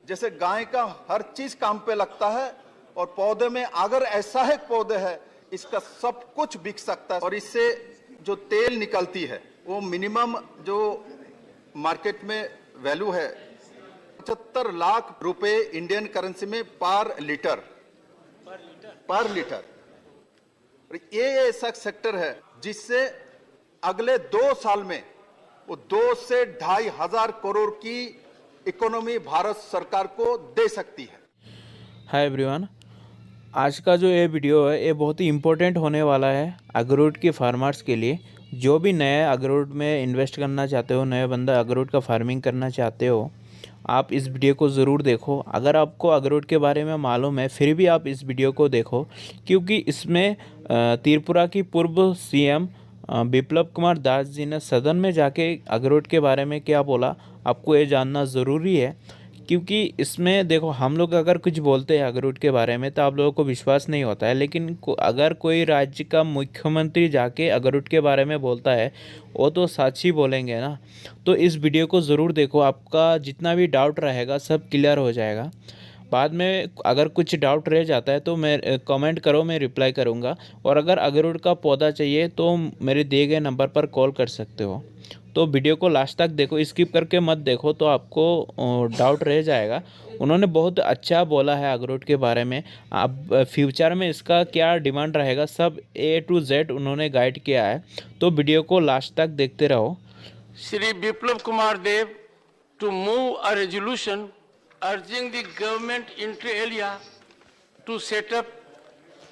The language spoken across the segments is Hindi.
जैसे गाय का हर चीज काम पे लगता है और पौधे में अगर ऐसा है पौधे है इसका सब कुछ बिक सकता है। और इससे जो तेल निकलती है वो मिनिमम जो मार्केट में वैल्यू है 75 लाख रुपए इंडियन करेंसी में पर लीटर। ये ऐसा सेक्टर है जिससे अगले 2 साल में वो 2 से 2,500 करोड़ की इकोनॉमी भारत सरकार को दे सकती है। हाय एवरीवन, आज का जो ये वीडियो है ये बहुत ही इम्पोर्टेंट होने वाला है अखरोट के फार्मर्स के लिए। जो भी नए अखरोट में इन्वेस्ट करना चाहते हो, नए बंदा अखरोट का फार्मिंग करना चाहते हो, आप इस वीडियो को ज़रूर देखो। अगर आपको अखरोट के बारे में मालूम है फिर भी आप इस वीडियो को देखो, क्योंकि इसमें त्रिपुरा की पूर्व सीएम बिप्लब कुमार दास जी ने सदन में जाके अखरोट के बारे में क्या बोला, आपको ये जानना ज़रूरी है। क्योंकि इसमें देखो, हम लोग अगर कुछ बोलते हैं अखरोट के बारे में तो आप लोगों को विश्वास नहीं होता है, लेकिन अगर कोई राज्य का मुख्यमंत्री जाके अखरोट के बारे में बोलता है वो तो सच ही बोलेंगे ना। तो इस वीडियो को ज़रूर देखो, आपका जितना भी डाउट रहेगा सब क्लियर हो जाएगा। बाद में अगर कुछ डाउट रह जाता है तो मैं कमेंट करो, मैं रिप्लाई करूँगा। और अगर अखरोट का पौधा चाहिए तो मेरे दिए गए नंबर पर कॉल कर सकते हो। तो वीडियो को लास्ट तक देखो, स्किप करके मत देखो तो आपको डाउट रह जाएगा। उन्होंने बहुत अच्छा बोला है अखरोट के बारे में। अब फ्यूचर में इसका क्या डिमांड रहेगा सब A to Z उन्होंने गाइड किया है। तो वीडियो को लास्ट तक देखते रहो। श्री बिप्लब कुमार देव to move a resolution urging the government inter alia to set up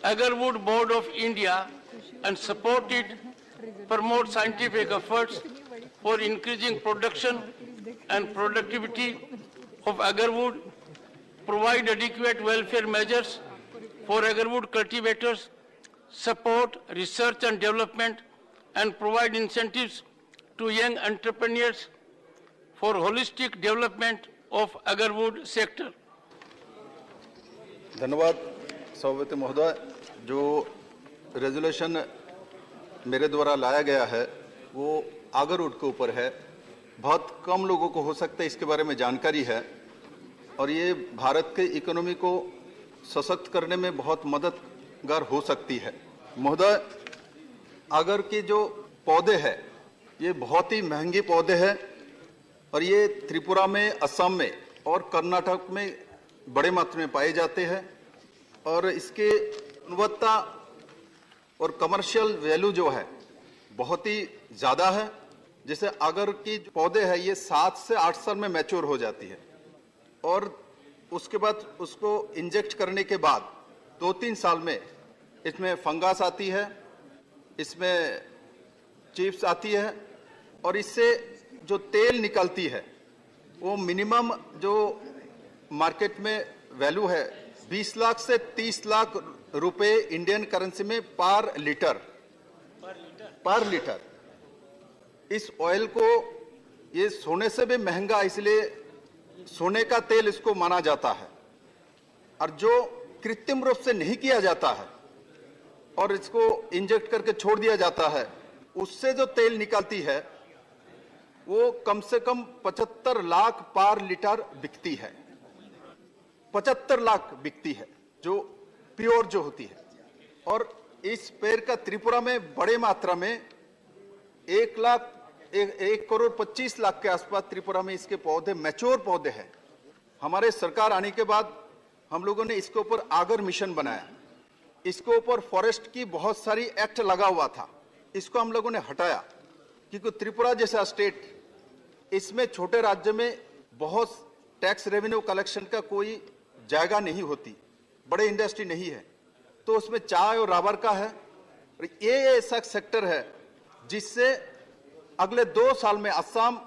Agarwood Board of India and support it, promote scientific efforts for increasing production and productivity of agarwood, provide adequate welfare measures for agarwood cultivators, support research and development, and provide incentives to young entrepreneurs for holistic development of agarwood sector. धन्यवाद सभापति महोदय। जो रेजोल्यूशन मेरे द्वारा लाया गया है वो अखरोट के ऊपर है। बहुत कम लोगों को हो सकता है इसके बारे में जानकारी है और ये भारत के इकोनॉमी को सशक्त करने में बहुत मददगार हो सकती है। महोदय, अगर के जो पौधे हैं ये बहुत ही महंगे पौधे हैं और ये त्रिपुरा में, असम में और कर्नाटक में बड़े मात्रा में पाए जाते हैं और इसके गुणवत्ता और कमर्शियल वैल्यू जो है बहुत ही ज़्यादा है। जैसे अगर की पौधे है ये 7 से 8 साल में मैच्योर हो जाती है और उसके बाद उसको इंजेक्ट करने के बाद 2-3 साल में इसमें फंगस आती है, इसमें चिप्स आती है और इससे जो तेल निकलती है वो मिनिमम जो मार्केट में वैल्यू है 20 लाख से 30 लाख रुपए इंडियन करेंसी में पर लीटर। इस ऑयल को ये सोने से भी महंगा, इसलिए सोने का तेल इसको माना जाता है। और जो कृत्रिम रूप से नहीं किया जाता है और इसको इंजेक्ट करके छोड़ दिया जाता है, उससे जो तेल निकलती है वो कम से कम 75 लाख पर लीटर बिकती है। 75 लाख बिकती है जो प्योर जो होती है। और इस पेड़ का त्रिपुरा में बड़े मात्रा में 1 करोड़ 25 लाख के आसपास त्रिपुरा में इसके पौधे, मैच्योर पौधे हैं। हमारे सरकार आने के बाद हम लोगों ने इसके ऊपर आगर मिशन बनाया। इसके ऊपर फॉरेस्ट की बहुत सारी एक्ट लगा हुआ था, इसको हम लोगों ने हटाया क्योंकि त्रिपुरा जैसा स्टेट, इसमें छोटे राज्य में बहुत टैक्स रेवेन्यू कलेक्शन का कोई जगह नहीं होती, बड़े इंडस्ट्री नहीं है, तो उसमें चाय और रबर का है। और ये ऐसा सेक्टर है जिससे अगले 2 साल में असम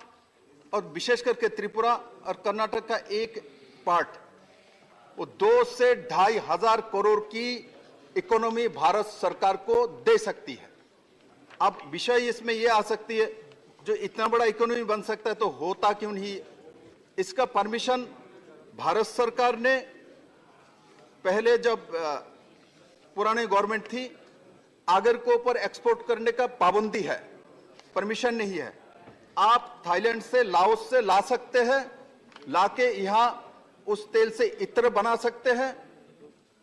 और विशेष करके त्रिपुरा और कर्नाटक का एक पार्ट वो 2 से 2,500 करोड़ की इकोनॉमी भारत सरकार को दे सकती है। अब विषय इसमें यह आ सकती है, जो इतना बड़ा इकोनॉमी बन सकता है तो होता क्यों नहीं। इसका परमिशन भारत सरकार ने पहले जब पुरानी गवर्नमेंट थी, आगर के ऊपर एक्सपोर्ट करने का पाबंदी है, परमिशन नहीं है। आप थाईलैंड से, लाओस से ला सकते हैं, लाके यहाँ उस तेल से इत्र बना सकते हैं,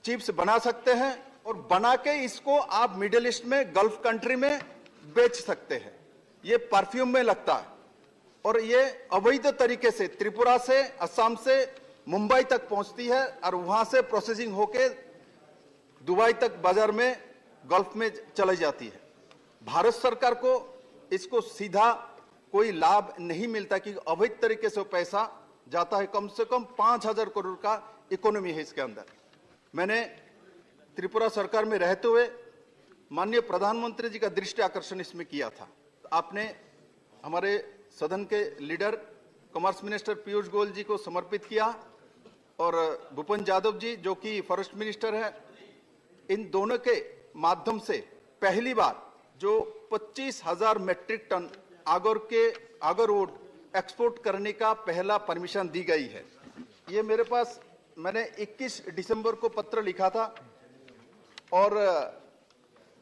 चिप्स बना सकते हैं और बना के इसको आप मिडिल ईस्ट में, गल्फ कंट्री में बेच सकते हैं। ये परफ्यूम में लगता है और ये अवैध तरीके से त्रिपुरा से, असम से मुंबई तक पहुंचती है और वहां से प्रोसेसिंग होके दुबई तक बाजार में, गल्फ में चली जाती है। भारत सरकार को इसको सीधा कोई लाभ नहीं मिलता कि अवैध तरीके से पैसा जाता है। कम से कम 5,000 करोड़ का इकोनॉमी है इसके अंदर। मैंने त्रिपुरा सरकार में रहते हुए माननीय प्रधानमंत्री जी का दृष्टि आकर्षण इसमें किया था। आपने हमारे सदन के leader commerce minister Piyush Goyal ji को समर्पित किया और भूपेन्द्र यादव जी जो कि फॉरेस्ट मिनिस्टर है, इन दोनों के माध्यम से पहली बार जो 25,000 मेट्रिक टन आगरवुड एक्सपोर्ट करने का पहला परमिशन दी गई है। ये मेरे पास, मैंने 21 दिसंबर को पत्र लिखा था और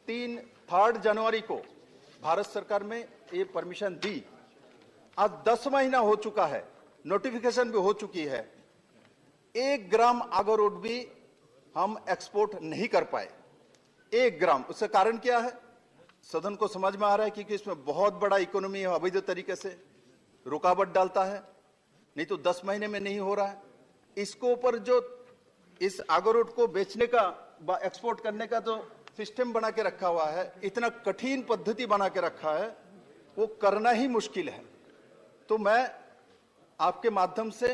3 जनवरी को भारत सरकार में ये परमिशन दी। आज 10 महीना हो चुका है, नोटिफिकेशन भी हो चुकी है। 1 ग्राम आगरवुड भी हम एक्सपोर्ट नहीं कर पाए, 1 ग्राम। उसका कारण क्या है? सदन को समझ में आ रहा है क्योंकि इसमें बहुत बड़ा इकोनॉमी है, अवैध तरीके से रुकावट डालता है, नहीं तो 10 महीने में नहीं हो रहा है। इसको ऊपर जो इस आगरवुड को बेचने का, एक्सपोर्ट करने का जो सिस्टम बना के रखा हुआ है, इतना कठिन पद्धति बना के रखा है, वो करना ही मुश्किल है। तो मैं आपके माध्यम से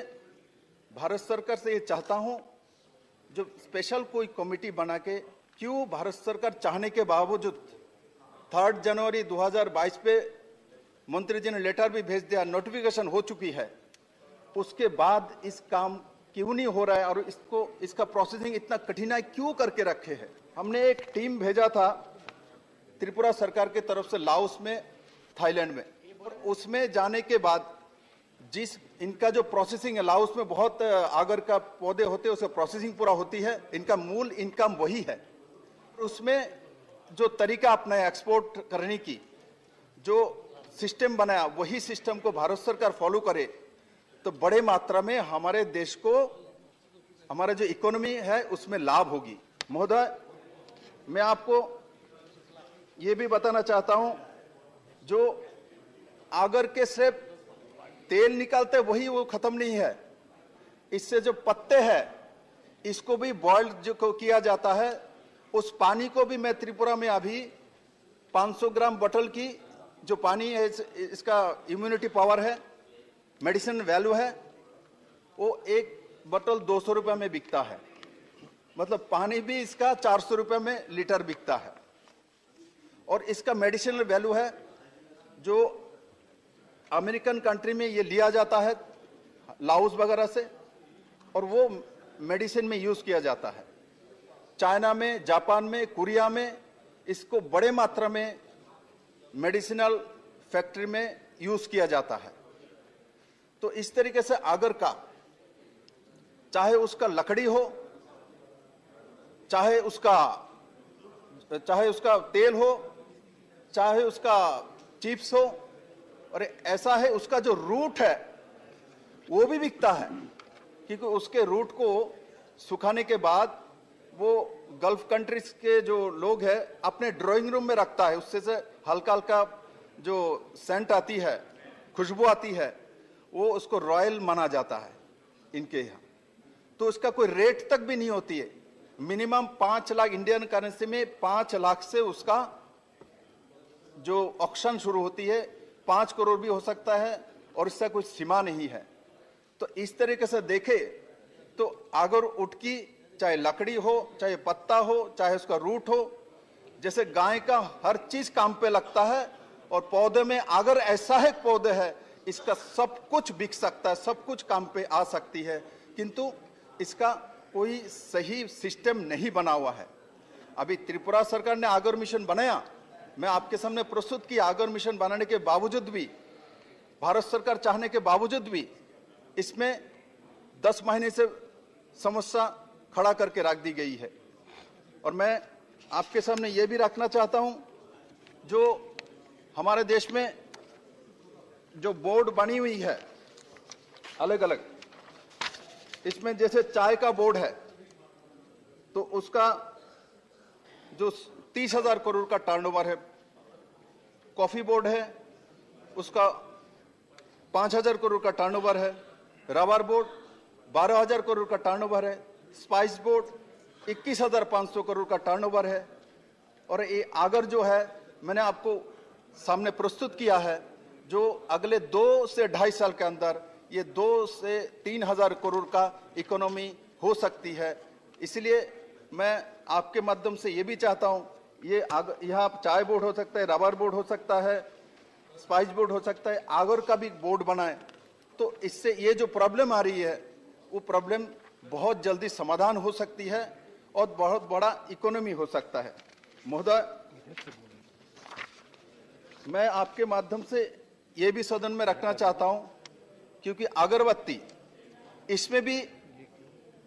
भारत सरकार से ये चाहता हूं, जो स्पेशल कोई कमेटी बना के, क्यों भारत सरकार चाहने के बावजूद 3 जनवरी 2022 पे मंत्री जी ने लेटर भी भेज दिया, नोटिफिकेशन हो चुकी है, उसके बाद इस काम क्यों नहीं हो रहा है और इसका प्रोसेसिंग इतना कठिनाई क्यों करके रखे हैं। हमने एक टीम भेजा था त्रिपुरा सरकार की तरफ से लाओस में, थाईलैंड में, और उसमें जाने के बाद जिस इनका जो प्रोसेसिंग है, लाओस में बहुत आगर का पौधे होते हैं, उससे प्रोसेसिंग पूरा होती है, इनका मूल इनकम वही है। उसमें जो तरीका अपनाया एक्सपोर्ट करने की, जो सिस्टम बनाया, वही सिस्टम को भारत सरकार फॉलो करे तो बड़े मात्रा में हमारे देश को, हमारा जो इकोनॉमी है उसमें लाभ होगी। महोदय, मैं आपको ये भी बताना चाहता हूं, जो आगर के से तेल निकालते वही वो खत्म नहीं है, इससे जो पत्ते हैं इसको भी बॉइल्ड जो किया जाता है। उस पानी को भी मैं त्रिपुरा में अभी 500 ग्राम बोतल की जो पानी है, इसका इम्यूनिटी पावर है, मेडिसिन वैल्यू है, वो 1 बोतल 200 रुपये में बिकता है। मतलब पानी भी इसका 400 रुपये में लीटर बिकता है। और इसका मेडिसिनल वैल्यू है, जो अमेरिकन कंट्री में ये लिया जाता है लाओस वगैरह से, और वो मेडिसिन में यूज किया जाता है। चाइना में, जापान में, कोरिया में इसको बड़े मात्रा में मेडिसिनल फैक्ट्री में यूज किया जाता है। तो इस तरीके से आगर का, चाहे उसका लकड़ी हो, चाहे उसका तेल हो, चाहे उसका चिप्स हो, और ऐसा है उसका जो रूट है वो भी बिकता है, क्योंकि उसके रूट को सुखाने के बाद वो गल्फ कंट्रीज के जो लोग हैं अपने ड्राइंग रूम में रखता है, उससे से हल्का हल्का जो सेंट आती है, खुशबू आती है, वो उसको रॉयल माना जाता है इनके यहाँ। तो उसका कोई रेट तक भी नहीं होती है। मिनिमम 5 लाख इंडियन करेंसी में 5 लाख से उसका जो ऑक्शन शुरू होती है, 5 करोड़ भी हो सकता है, और इसका कोई सीमा नहीं है। तो इस तरीके से देखे तो आगरवुड की चाहे लकड़ी हो, चाहे पत्ता हो, चाहे उसका रूट हो, जैसे गाय का हर चीज काम पे लगता है, और पौधे में अगर ऐसा है पौधे है, इसका सब कुछ बिक सकता है, सब कुछ काम पे आ सकती है, किंतु इसका कोई सही सिस्टम नहीं बना हुआ है। अभी त्रिपुरा सरकार ने आगर मिशन बनाया, मैं आपके सामने प्रस्तुत किया। आगर मिशन बनाने के बावजूद भी, भारत सरकार चाहने के बावजूद भी, इसमें 10 महीने से समस्या खड़ा करके रख दी गई है। और मैं आपके सामने ये भी रखना चाहता हूं, जो हमारे देश में जो बोर्ड बनी हुई है अलग अलग, इसमें जैसे चाय का बोर्ड है तो उसका जो 30,000 करोड़ का टर्नओवर है, कॉफी बोर्ड है उसका 5,000 करोड़ का टर्नओवर है, रबर बोर्ड 12,000 करोड़ का टर्नओवर है, स्पाइस बोर्ड 21,500 करोड़ का टर्नओवर है। और ये आगर जो है मैंने आपको सामने प्रस्तुत किया है, जो अगले 2 से 2.5 साल के अंदर ये 2 से 3,000 करोड़ का इकोनॉमी हो सकती है। इसलिए मैं आपके माध्यम से ये भी चाहता हूँ, ये यहाँ चाय बोर्ड हो सकता है, रबर बोर्ड हो सकता है, स्पाइस बोर्ड हो सकता है, आगर का भी बोर्ड बनाए तो इससे ये जो प्रॉब्लम आ रही है वो प्रॉब्लम बहुत जल्दी समाधान हो सकती है और बहुत बड़ा इकोनॉमी हो सकता है। महोदय, मैं आपके माध्यम से ये भी सदन में रखना चाहता हूं, क्योंकि अगरबत्ती इसमें भी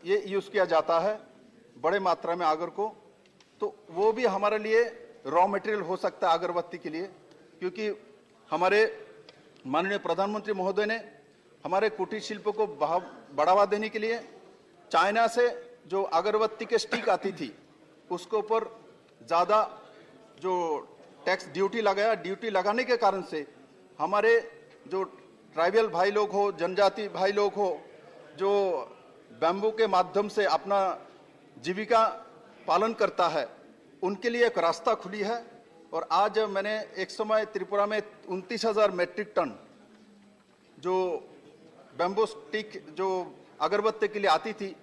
ये यूज किया जाता है बड़े मात्रा में आगर को, तो वो भी हमारे लिए रॉ मटेरियल हो सकता है अगरबत्ती के लिए। क्योंकि हमारे माननीय प्रधानमंत्री महोदय ने हमारे कुटीर शिल्प को बढ़ावा देने के लिए चाइना से जो अगरबत्ती के स्टिक आती थी उसके ऊपर ज़्यादा जो टैक्स ड्यूटी लगाया, ड्यूटी लगाने के कारण से हमारे जो ट्राइबल भाई लोग हो, जनजाति भाई लोग हो, जो बैम्बू के माध्यम से अपना जीविका पालन करता है, उनके लिए एक रास्ता खुली है। और आज मैंने एक समय त्रिपुरा में 29,000 मैट्रिक टन जो बैम्बू स्टिक जो अगरबत्ती के लिए आती थी,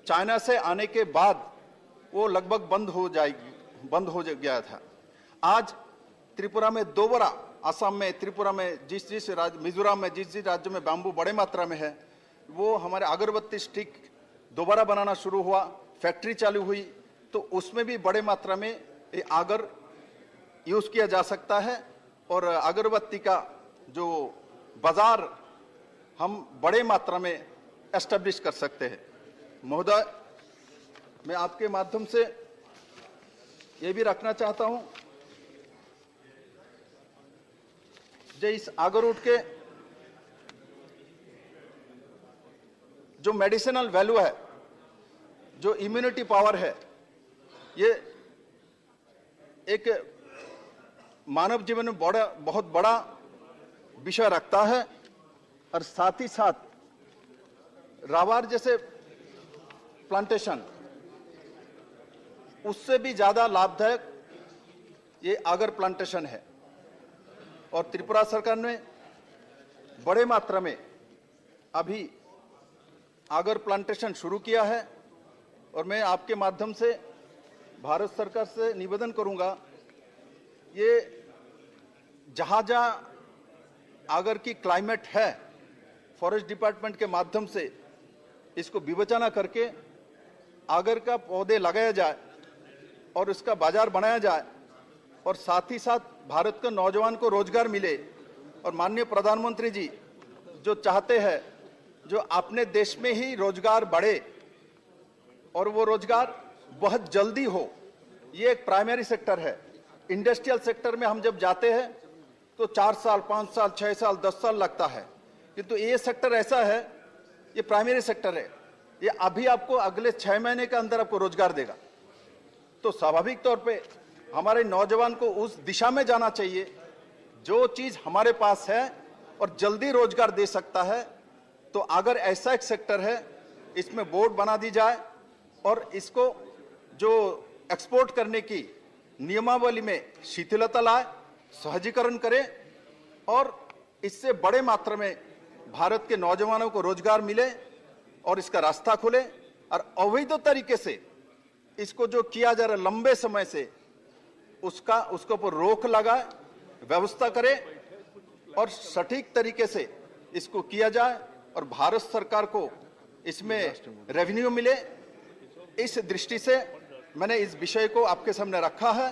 चाइना से आने के बाद वो लगभग बंद हो गया था। आज त्रिपुरा में दोबारा, असम में, त्रिपुरा में, जिस राज्य, मिजोरम में, जिस राज्य में बैम्बू बड़े मात्रा में है, वो हमारे अगरबत्ती स्टिक दोबारा बनाना शुरू हुआ, फैक्ट्री चालू हुई, तो उसमें भी बड़े मात्रा में ये आगर यूज किया जा सकता है और अगरबत्ती का जो बाजार हम बड़े मात्रा में एस्टेब्लिश कर सकते हैं। महोदय, मैं आपके माध्यम से ये भी रखना चाहता हूं, जो इस आगरवुड के जो मेडिसिनल वैल्यू है, जो इम्यूनिटी पावर है, ये एक मानव जीवन में बहुत बड़ा विषय रखता है। और साथ ही साथ रावार जैसे प्लांटेशन, उससे भी ज्यादा लाभदायक ये आगर प्लांटेशन है। और त्रिपुरा सरकार ने बड़े मात्रा में अभी आगर प्लांटेशन शुरू किया है और मैं आपके माध्यम से भारत सरकार से निवेदन करूंगा, ये जहां आगर की क्लाइमेट है, फॉरेस्ट डिपार्टमेंट के माध्यम से इसको विवेचना करके आगर का पौधे लगाया जाए और इसका बाजार बनाया जाए और साथ ही साथ भारत के नौजवान को रोजगार मिले। और माननीय प्रधानमंत्री जी जो चाहते हैं जो अपने देश में ही रोजगार बढ़े और वो रोजगार बहुत जल्दी हो, ये एक प्राइमरी सेक्टर है। इंडस्ट्रियल सेक्टर में हम जब जाते हैं तो 4 साल, 5 साल, 6 साल, 10 साल लगता है, किंतु ये सेक्टर ऐसा है, ये प्राइमरी सेक्टर है, ये अभी आपको अगले 6 महीने के अंदर आपको रोजगार देगा। तो स्वाभाविक तौर पे हमारे नौजवान को उस दिशा में जाना चाहिए, जो चीज हमारे पास है और जल्दी रोजगार दे सकता है। तो अगर ऐसा एक सेक्टर है, इसमें बोर्ड बना दी जाए और इसको जो एक्सपोर्ट करने की नियमावली में शिथिलता लाए, सहजीकरण करे और इससे बड़े मात्रा में भारत के नौजवानों को रोजगार मिले और इसका रास्ता खुले। और अवैध तरीके से इसको जो किया जा रहा है लंबे समय से, उसके ऊपर रोक लगाए, व्यवस्था करे और सटीक तरीके से इसको किया जाए और भारत सरकार को इसमें रेवेन्यू मिले। इस दृष्टि से मैंने इस विषय को आपके सामने रखा है।